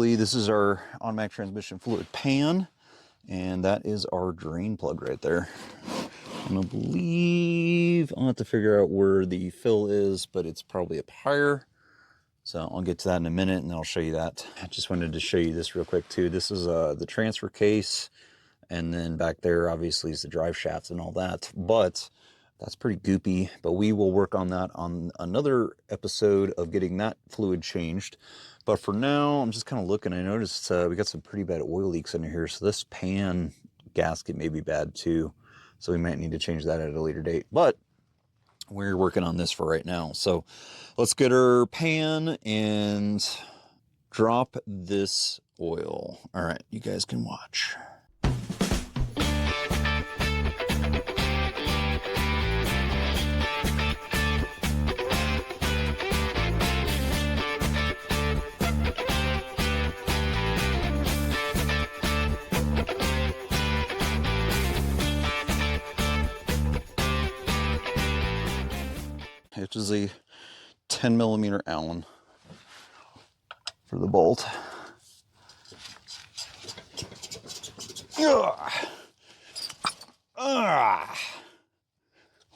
This is our automatic transmission fluid pan, and that is our drain plug right there. And I believe I'll have to figure out where the fill is, but it's probably up higher. So I'll get to that in a minute and I'll show you that. I just wanted to show you this real quick too. This is the transfer case, and then back there obviously is the drive shaft and all that, but that's pretty goopy. But we will work on that on another episode of getting that fluid changed. But for now, I'm just kind of looking. I noticed we got some pretty bad oil leaks under here, so this pan gasket may be bad too. So we might need to change that at a later date. But we're working on this for right now. So let's get our pan and drop this oil. All right, you guys can watch. It is a 10 millimeter Allen for the bolt. I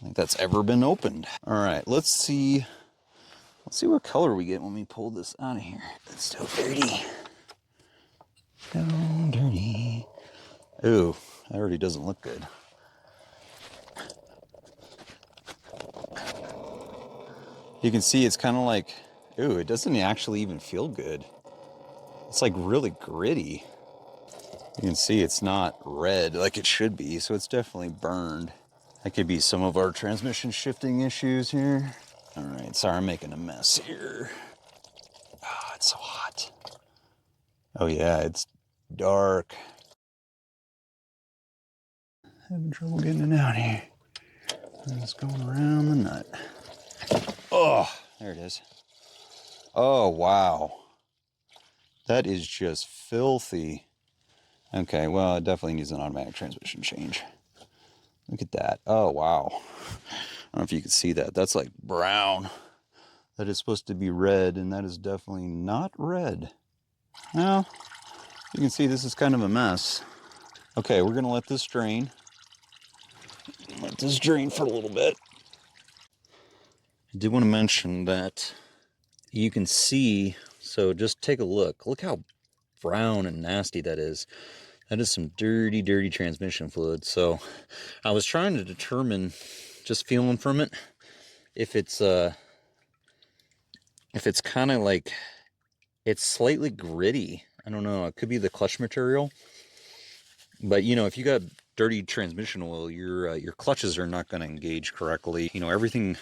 think that's ever been opened. All right, let's see what color we get when we pull this out of here. It's still dirty. So dirty. Ooh, that already doesn't look good. You can see it's kind of like, ooh, it doesn't actually even feel good. It's like really gritty. You can see it's not red like it should be, so it's definitely burned. That could be some of our transmission shifting issues here. All right, sorry, I'm making a mess here. Oh, it's so hot. Oh yeah, it's dark. Having trouble getting it out here. And it's going around the nut. Oh, there it is. Oh, wow. That is just filthy. Okay, well, it definitely needs an automatic transmission change. Look at that. Oh, wow. I don't know if you can see that. That's like brown. That is supposed to be red, and that is definitely not red. Well, you can see this is kind of a mess. Okay, we're going to let this drain. Let this drain for a little bit. I did want to mention that you can see, so just take a look. Look how brown and nasty that is. That is some dirty, dirty transmission fluid. So I was trying to determine, just feeling from it, if it's kind of like, it's slightly gritty. I don't know. It could be the clutch material. But, you know, if you got dirty transmission oil, your clutches are not going to engage correctly. You know, everything's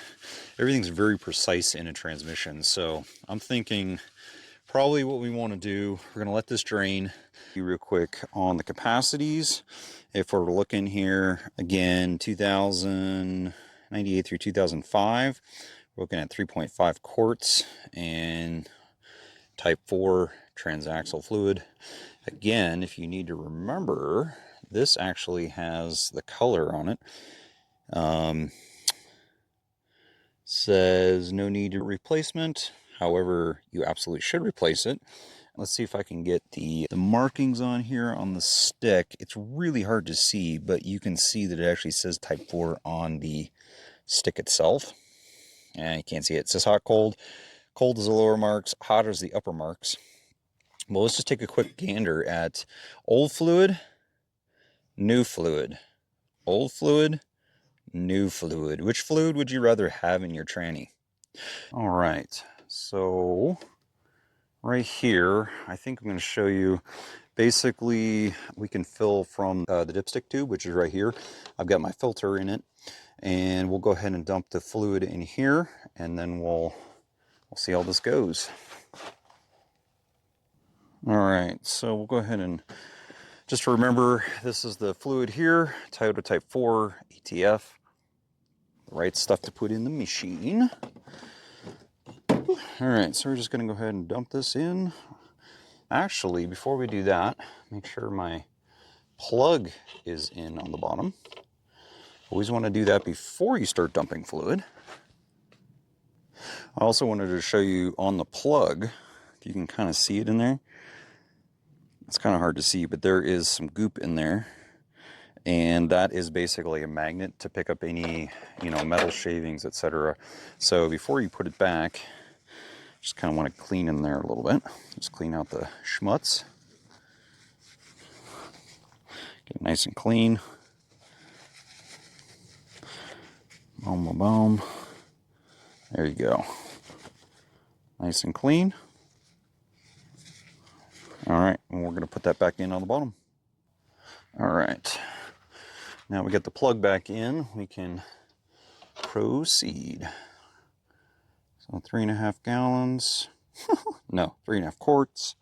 very precise in a transmission. So I'm thinking probably what we want to do, we're going to let this drain. Real quick on the capacities. If we're looking here again, 2098 through 2005, we're looking at 3.5 quarts and type 4 transaxle fluid. Again, if you need to remember, this actually has the color on it. Says no need to replacement. However, you absolutely should replace it. Let's see if I can get the markings on here on the stick. It's really hard to see, but you can see that it actually says type 4 on the stick itself. And you can't see it. It says hot, cold. Cold is the lower marks, hot is the upper marks. Well, let's just take a quick gander at old fluid, new fluid. Old fluid, new fluid. Which fluid would you rather have in your tranny? All right, so right here, I think I'm going to show you, basically we can fill from the dipstick tube, which is right here. I've got my filter in it, and we'll go ahead and dump the fluid in here, and then we'll see how this goes. All right, so we'll go ahead and just remember, this is the fluid here, Toyota Type 4 ATF. The right stuff to put in the machine. All right, so we're just going to go ahead and dump this in. Actually, before we do that, make sure my plug is in on the bottom. Always want to do that before you start dumping fluid. I also wanted to show you on the plug, if you can kind of see it in there. It's kind of hard to see, but there is some goop in there. And that is basically a magnet to pick up any, you know, metal shavings, etc. So before you put it back, just kind of want to clean in there a little bit. Just clean out the schmutz. Get it nice and clean. Boom, boom, boom. There you go. Nice and clean. All right, and we're going to put that back in on the bottom. All right. Now we get the plug back in, we can proceed. So 3.5 gallons. No, 3.5 quarts.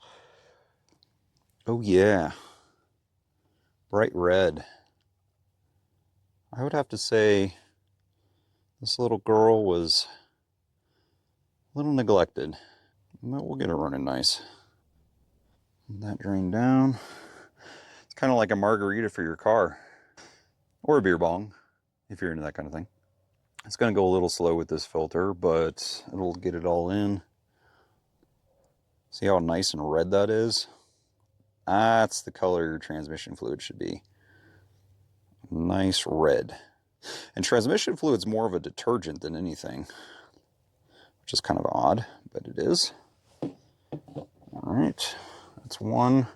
Oh yeah. Bright red. I would have to say this little girl was a little neglected. But we'll get her running nice. Let that drain down. It's kind of like a margarita for your car. Or a beer bong, if you're into that kind of thing. It's going to go a little slow with this filter, but it'll get it all in. See how nice and red that is? That's the color your transmission fluid should be. Nice red. And transmission fluid's more of a detergent than anything, which is kind of odd, but it is. All right, that's one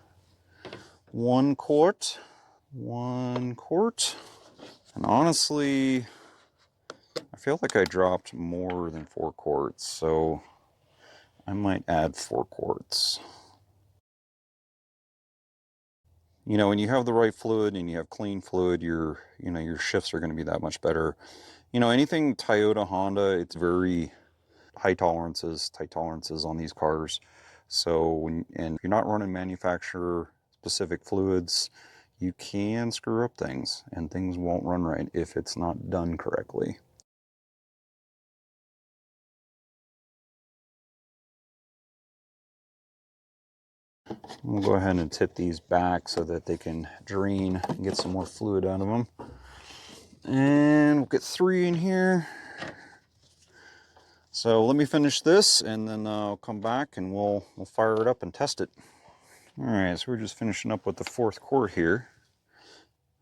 quart. 1 quart. And honestly, I feel like I dropped more than 4 quarts, so I might add 4 quarts. You know, when you have the right fluid and you have clean fluid, your shifts are going to be that much better. You know, anything Toyota, Honda, it's very tight tolerances on these cars. So and if you're not running manufacturer specific fluids, you can screw up things, and things won't run right if it's not done correctly. We'll go ahead and tip these back so that they can drain and get some more fluid out of them. And we'll get 3 in here. So let me finish this, and then I'll come back and we'll fire it up and test it. All right, so we're just finishing up with the 4th quart here.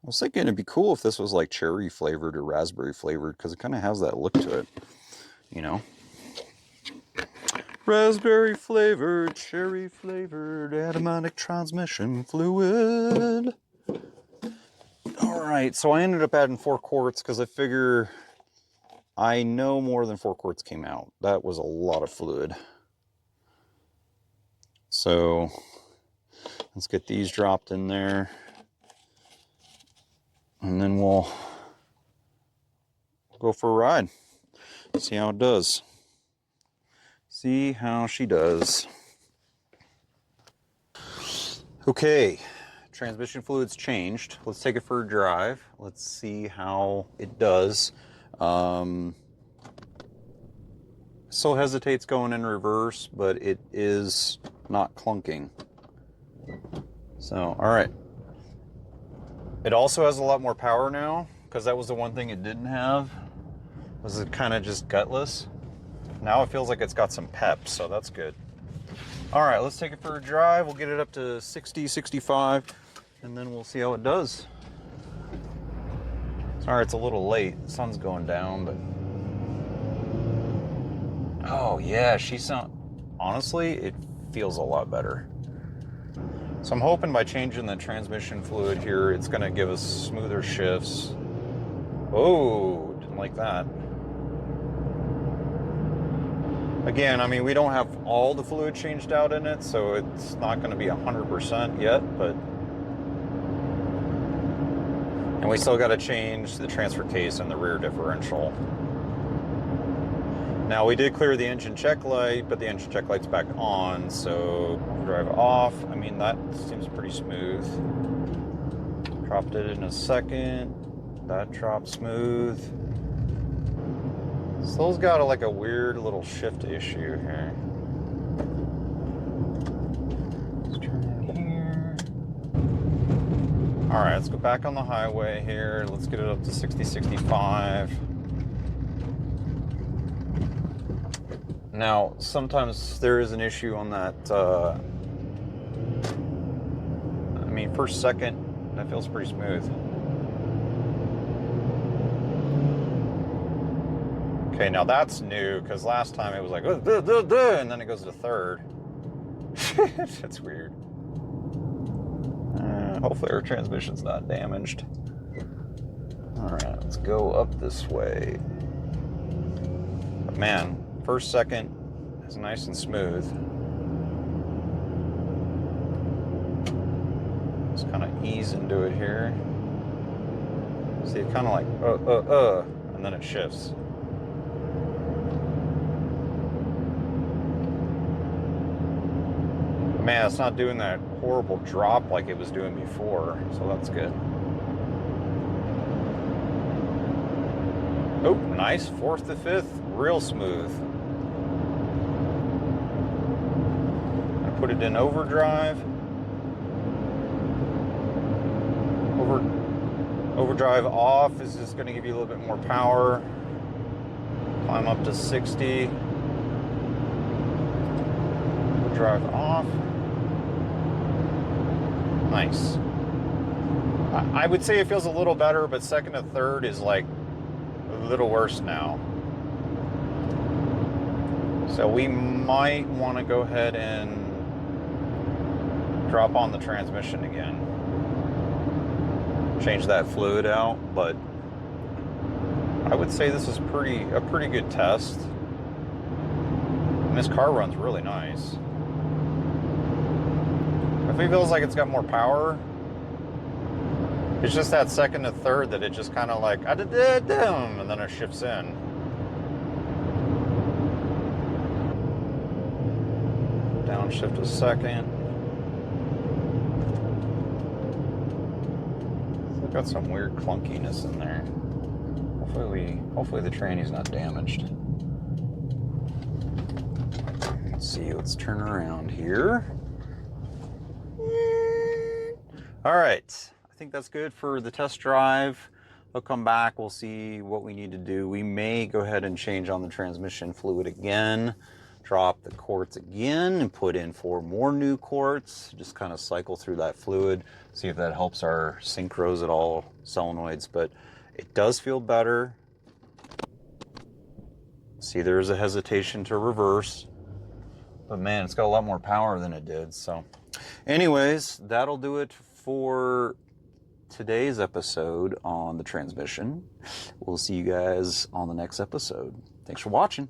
I was thinking it'd be cool if this was like cherry flavored or raspberry flavored, because it kind of has that look to it, you know. Raspberry flavored, cherry flavored, automatic transmission fluid. All right, so I ended up adding 4 quarts because I figure I know more than 4 quarts came out. That was a lot of fluid. So let's get these dropped in there, and then we'll go for a ride. See how it does. See how she does. Okay, transmission fluid's changed. Let's take it for a drive. Let's see how it does. Still hesitates going in reverse, but it is not clunking. So, all right. It also has a lot more power now, because that was the one thing it didn't have, was it kind of just gutless. Now it feels like it's got some pep, so that's good. All right, let's take it for a drive. We'll get it up to 60, 65, and then we'll see how it does. Sorry, it's a little late. The sun's going down, but... Oh, yeah, honestly, it feels a lot better. So I'm hoping by changing the transmission fluid here, it's going to give us smoother shifts. Oh, didn't like that. Again, I mean, we don't have all the fluid changed out in it, so it's not going to be 100% yet, but... And we still got to change the transfer case and the rear differential. Now, we did clear the engine check light, but the engine check light's back on, so drive off. I mean, that seems pretty smooth. Dropped it in a second. That dropped smooth. Still's got a weird little shift issue here. Let's turn it here. All right, let's go back on the highway here. Let's get it up to 60, 65. Now, sometimes there is an issue on that first second, that feels pretty smooth. Okay, now that's new, because last time it was like, and then it goes to third. That's weird. Hopefully our transmission's not damaged. Alright, let's go up this way. But man, first second is nice and smooth. Just kind of ease into it here. See, it kind of like, and then it shifts. But man, it's not doing that horrible drop like it was doing before, so that's good. Oh, nice, 4th to 5th, real smooth. I put it in overdrive. Overdrive off is just going to give you a little bit more power. Climb up to 60. Overdrive off. Nice. I would say it feels a little better, but second to third is like a little worse now. So we might want to go ahead and drop on the transmission again. Change that fluid out, but I would say this is a pretty good test. And this car runs really nice. If it feels like it's got more power, it's just that second to third that it just kind of like, and then it shifts in. Downshift a second. It's got some weird clunkiness in there. Hopefully the tranny's not damaged. Let's see, let's turn around here. All right, I think that's good for the test drive. We'll come back, we'll see what we need to do. We may go ahead and change on the transmission fluid again, drop the quarts again and put in 4 more new quarts. Just kind of cycle through that fluid, see if that helps our synchros at all, solenoids, but it does feel better. See, there's a hesitation to reverse, but man, it's got a lot more power than it did. So anyways, that'll do it for today's episode on the transmission. We'll see you guys on the next episode. Thanks for watching.